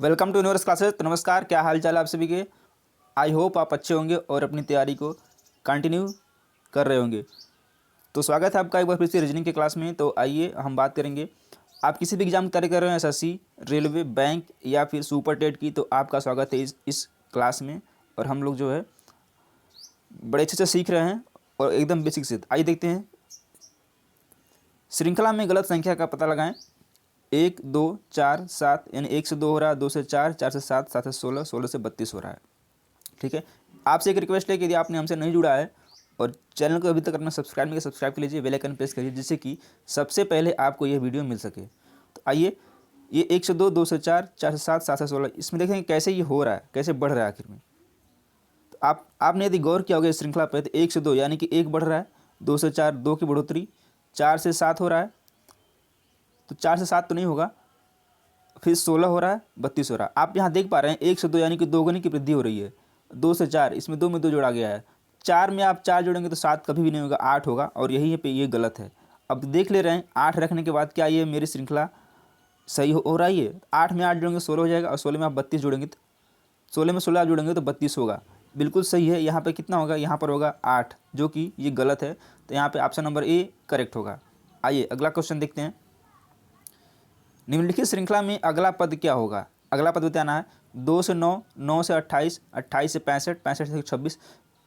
Welcome to universe classes. तो नमस्कार, क्या हाल चाल आप सभी के। आई होप आप अच्छे होंगे और अपनी तैयारी को कंटिन्यू कर रहे होंगे। तो स्वागत है आपका एक बार फिर से रीजनिंग के क्लास में। तो आइए हम बात करेंगे, आप किसी भी एग्जाम की तैयारी कर रहे हैं, एसएससी, रेलवे, बैंक या फिर सुपर टेट की, तो आपका स्वागत है इस क्लास में। और हम लोग जो है बड़े अच्छे से सीख रहे हैं और एकदम बेसिक से। आइए देखते हैं, श्रृंखला में गलत संख्या का पता लगाएं। 1 2 4 7, यानी 1 से 2 हो रहा है, 2 से 4, 4 से 7, 7 से 16, 16 से 32 हो रहा है। ठीक है, आपसे एक रिक्वेस्ट है कि यदि आपने हमसे नहीं जुड़ा है और चैनल को अभी तक अपना सब्सक्राइब नहीं किया, सब्सक्राइब कर लीजिए, बेल आइकन प्रेस करिए, जिससे कि सबसे पहले आपको यह वीडियो मिल सके। तो आइए, ये 1 से 2, 2 से 4, 4 से 7, 7 से 16, इसमें देखेंगे कैसे ये हो रहा है, कैसे बढ़ रहा है आखिर में। तो आपने यदि गौर किया होगा इस श्रृंखला पर, तो 1 से 2 यानी कि 1 बढ़ रहा है, 2 से 4 2 की बढ़ोतरी, 4 से 7 हो रहा है, तो 4 से 7 तो नहीं होगा, फिर 16 हो रहा है, 32 हो रहा है। आप यहाँ देख पा रहे हैं 1 से 2 यानी कि दोगुनी की वृद्धि हो रही है। 2 से 4, इसमें 2 में 2 जोड़ा गया है। 4 में आप 4 जोड़ेंगे तो 7 कभी भी नहीं होगा, 8 होगा, और यही पे ये गलत है। अब देख ले रहे हैं 8 रखने के बाद क्या ये मेरी श्रृंखला सही हो रही है। 8 में 8 जोड़ेंगे 16 हो जाएगा, और 16 में आप 32 जोड़ेंगे तो 16 में 16 जोड़ेंगे तो 32 होगा। बिल्कुल सही है। यहाँ पर कितना होगा, यहाँ पर होगा 8, जो कि ये गलत है। तो यहाँ पर ऑप्शन नंबर ए करेक्ट होगा। आइए अगला क्वेश्चन देखते हैं। निम्नलिखित श्रृंखला में अगला पद क्या होगा। अगला पद बताना है 2 से 9, 9 से 28, 28 से 65, 65 से 126,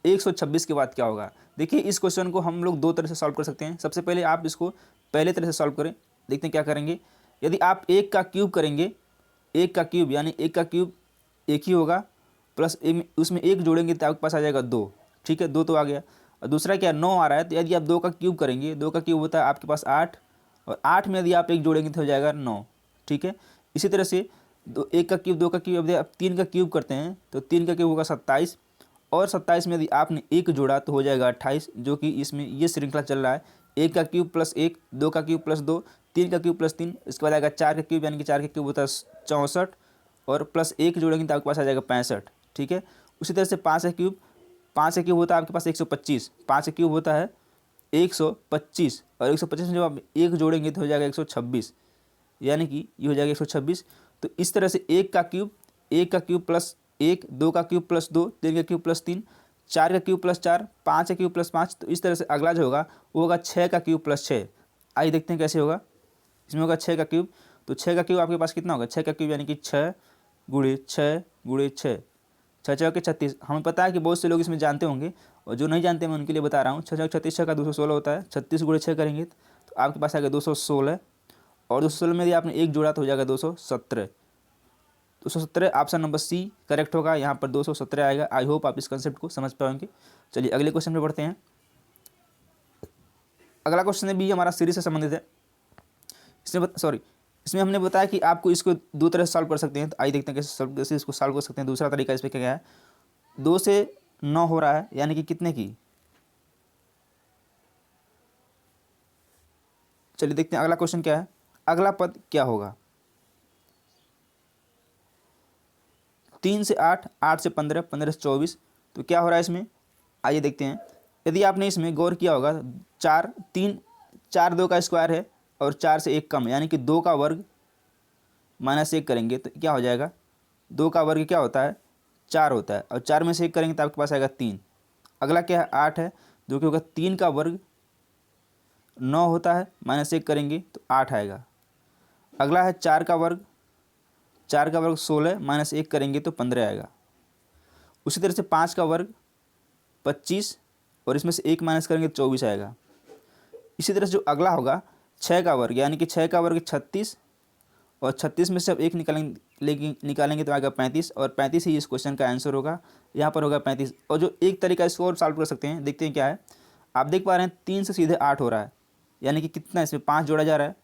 126 के बाद क्या होगा। देखिए, इस क्वेश्चन को हम लोग दो तरह से सॉल्व कर सकते हैं। सबसे पहले आप इसको पहले तरह से सॉल्व करें, देखते हैं क्या करेंगे। यदि आप 1 का क्यूब करेंगे, 1 का क्यूब यानी 1 का क्यूब 1 ही होगा, प्लस उसमें 1 जोड़ेंगे तो आपके पास आ जाएगा 2। ठीक है, 2 तो आ गया। और दूसरा क्या, 9 आ रहा है, तो यदि आप 2 का क्यूब करेंगे, 2 का क्यूब होता है आपके पास 8, और 8 में यदि आप 1 जोड़ेंगे तो हो जाएगा 9। ठीक है, इसी तरह से 1 का क्यूब, 2 का क्यूब, अब 3 का क्यूब करते हैं तो 3 का क्यूब होगा 27, और 27 में यदि आपने 1 जोड़ा तो हो जाएगा 28, जो कि इसमें ये श्रृंखला चल रहा है। 1 का क्यूब प्लस 1, 2 का क्यूब प्लस 2, 3 का क्यूब प्लस 3, इसके बाद आएगा 4 का क्यूब, यानी कि 4 का क्यूब होता है 64, और प्लस 1 जोड़ेंगे तो आपके पास आ जाएगा 65। ठीक है, उसी तरह से 5 का क्यूब, 5 का क्यूब होता है आपके पास 125, 5 का क्यूब होता है 125, और 125 में जब आप 1 जोड़ेंगे तो हो जाएगा 126, यानी कि ये हो जाएगा 126। तो इस तरह से 1 का क्यूब, 1 का क्यूब प्लस 1, 2 का क्यूब प्लस 2, 3 का क्यूब प्लस 3, 4 का क्यूब प्लस 4, 5 का क्यूब प्लस 5। तो इस तरह से अगला जो होगा वो होगा 6 का क्यूब प्लस 6। आइए देखते हैं कैसे होगा। इसमें होगा 6 का क्यूब, तो 6 का क्यूब आपके पास कितना होगा, 6 का क्यूब यानी कि 6 गुणे 6 गुणे 6, 6 6 के 36। हमें पता है कि बहुत से लोग इसमें जानते होंगे, और जो नहीं जानते मैं उनके लिए बता रहा हूँ। 6 6 36, 6 का 216 होता है, 36 गुणे 6 करेंगे तो आपके पास आएगा 216, और 216 में यदि आपने 1 जोड़ा तो हो जाएगा 217। 217 ऑप्शन नंबर सी करेक्ट होगा। यहाँ पर 217 आएगा। आई होप आप इस कंसेप्ट को समझ पाएंगे। चलिए अगले क्वेश्चन पे बढ़ते हैं। अगला क्वेश्चन भी हमारा सीरीज से संबंधित है। इसमें हमने बताया कि आपको इसको दो तरह से सॉल्व कर सकते हैं। तो आइए देखते हैं कैसे इसको सॉल्व कर सकते हैं। दूसरा तरीका इस पर क्या है, 2 से 9 हो रहा है, यानी कि कितने की। चलिए देखते हैं अगला क्वेश्चन क्या है, अगला पद क्या होगा। 3 से 8, 8 से 15, 15 से 24, तो क्या हो रहा है इसमें, आइए देखते हैं। यदि आपने इसमें गौर किया होगा, 4 2 का स्क्वायर है, और 4 से 1 कम, यानी कि 2 का वर्ग -1 करेंगे तो क्या हो जाएगा। 2 का वर्ग क्या होता है, 4 होता है, और 4 में से 1 करेंगे तो आपके पास आएगा 3। अगला क्या है, 8 है, जो कि होगा 3 का वर्ग 9 होता है, -1 करेंगे तो 8 आएगा। अगला है 4 का वर्ग, 4 का वर्ग 16, -1 करेंगे तो 15 आएगा। उसी तरह से 5 का वर्ग 25, और इसमें से 1 माइनस करेंगे तो 24 आएगा। इसी तरह से जो अगला होगा 6 का वर्ग, यानी कि 6 का वर्ग 36, और 36 में से अब 1 निकालेंगे तो आएगा 35, और 35 ही इस क्वेश्चन का आंसर होगा। यहाँ पर होगा 35। और जो एक तरीका इसको और सॉल्व कर सकते हैं, देखते हैं क्या है। आप देख पा रहे हैं 3 से सीधे 8 हो रहा है, यानी कि कितना इसमें 5 जोड़ा जा रहा है।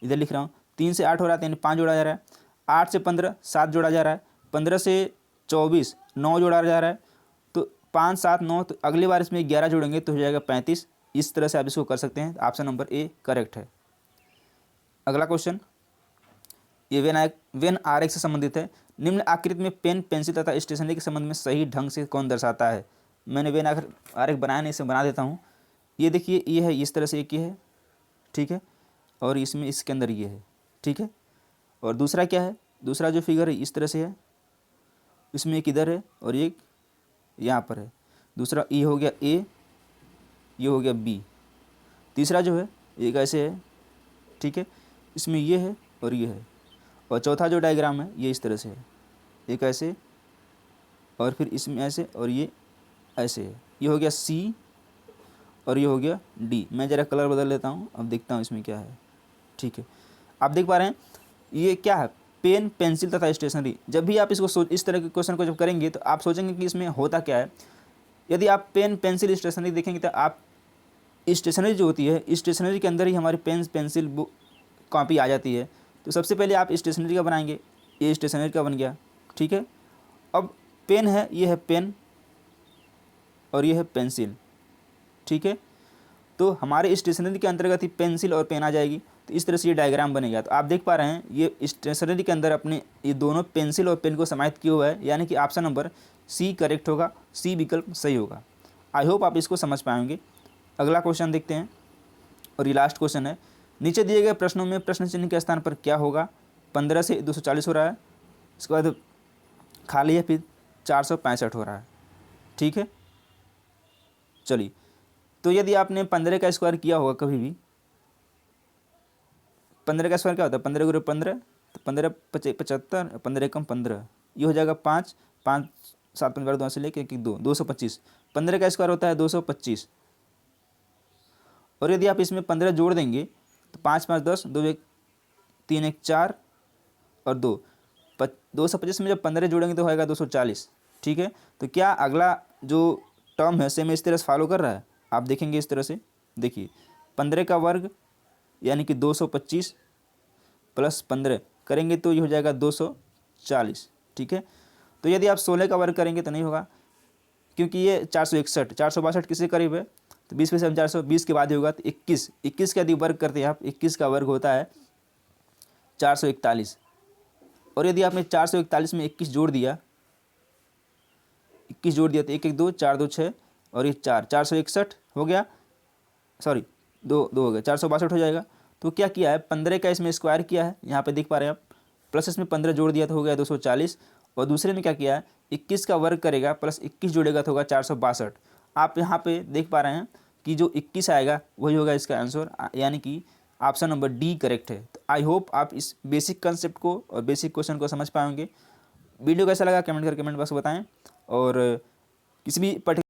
इधर लिख रहा हूँ 3 से 8 हो रहा है, यानी 5 जोड़ा जा रहा है। 8 से 15 7 जोड़ा जा रहा है, 15 से 24 9 जोड़ा जा रहा है, तो 5 7 9, तो अगली बार इसमें 11 जोड़ेंगे तो हो जाएगा 35। इस तरह से आप इसको कर सकते हैं। ऑप्शन नंबर ए करेक्ट है। अगला क्वेश्चन ये वेन आरेख से संबंधित है। निम्न आकृति में पेन, पेंसिल तथा स्टेशनरी के संबंध में सही ढंग से कौन दर्शाता है। मैंने वेन आरेख बनाया नहीं, इसे बना देता हूँ। ये देखिए, ये है इस तरह से, एक ये है, ठीक है, और इसमें इसके अंदर ये है, ठीक है। और दूसरा क्या है, दूसरा जो फिगर है इस तरह से है, इसमें एक इधर है और एक यहाँ पर है। दूसरा ये हो गया ए, ये हो गया बी। तीसरा जो है एक ऐसे है, ठीक है, इसमें ये है और ये है। और चौथा जो डायग्राम है ये इस तरह से है, एक ऐसे और फिर इसमें ऐसे और ये ऐसे है। ये हो गया सी और ये हो गया डी। मैं ज़रा कलर बदल लेता हूँ, अब देखता हूँ इसमें क्या है। ठीक है, आप देख पा रहे हैं ये क्या है, पेन, पेंसिल तथा स्टेशनरी। जब भी आप इसको इस तरह के क्वेश्चन को जब करेंगे तो आप सोचेंगे कि इसमें होता क्या है। यदि आप पेन, पेंसिल, स्टेशनरी देखेंगे तो आप स्टेशनरी जो होती है, स्टेशनरी के अंदर ही हमारी पेन, पेंसिल, बुक, कॉपी आ जाती है। तो सबसे पहले आप स्टेशनरी का बनाएंगे, ये स्टेशनरी का बन गया। ठीक है, अब पेन है, ये है पेन और ये है पेंसिल। ठीक है, तो हमारे स्टेशनरी के अंतर्गत ही पेंसिल और पेन आ जाएगी। तो इस तरह से ये डायग्राम बनेगा। तो आप देख पा रहे हैं ये स्टेशनरी के अंदर अपने ये दोनों पेंसिल और पेन को समाहित किया हुआ है, यानी कि ऑप्शन नंबर सी करेक्ट होगा, सी विकल्प सही होगा। आई होप आप इसको समझ पाएंगे। अगला क्वेश्चन देखते हैं और ये लास्ट क्वेश्चन है। नीचे दिए गए प्रश्नों में प्रश्न चिन्ह के स्थान पर क्या होगा? 15 से 240 हो रहा है, इसके बाद खाली है, फिर 465 हो रहा है। ठीक है, चलिए, तो यदि आपने 15 का स्क्वायर किया होगा कभी भी, 15 का स्क्वायर क्या होता है, 15 गुणे 15, तो 15 75, 15 कम 15, ये हो जाएगा 5, 5 7 5 12 से लेके 1 2 225। 15 का स्क्वायर होता है 225। और यदि आप इसमें 15 जोड़ देंगे तो 5 5 10, 2 1 3 1 4 और 2 225 में जब 15 जोड़ेंगे तो होएगा 240। ठीक है, तो क्या अगला जो टर्म है सेम इस तरह से फॉलो कर रहा है? आप देखेंगे इस तरह से, देखिए 15 का वर्ग यानी कि 225 प्लस 15 करेंगे तो ये हो जाएगा 240। ठीक है, तो यदि आप 16 का वर्ग करेंगे तो नहीं होगा, क्योंकि ये 461, 462 किसके करीब है, तो 20 में से हम 420 के बाद ही होगा, तो 21 का यदि वर्ग करते हैं आप, 21 का वर्ग होता है 441। और यदि आपने 441 में 21 जोड़ दिया, 21 जोड़ दिया तो 1 1 2 4 2 6 और ये 4 461 हो गया, सॉरी 2 2 हो गया, 462 हो जाएगा। तो क्या किया है, 15 का इसमें स्क्वायर किया है, यहाँ पे देख पा रहे हैं आप, प्लस इसमें 15 जोड़ दिया तो हो गया 240। और दूसरे में क्या किया है, 21 का वर्ग करेगा प्लस 21 जोड़ेगा तो होगा 462। आप यहाँ पे देख पा रहे हैं कि जो 21 आएगा वही होगा इसका आंसर, यानी कि ऑप्शन नंबर डी करेक्ट है। तो आई होप आप इस बेसिक कंसेप्ट को और बेसिक क्वेश्चन को समझ पाएंगे। वीडियो कैसा लगा कमेंट करके कमेंट बॉक्स में बताएं, और किसी भी पर्टिकुलर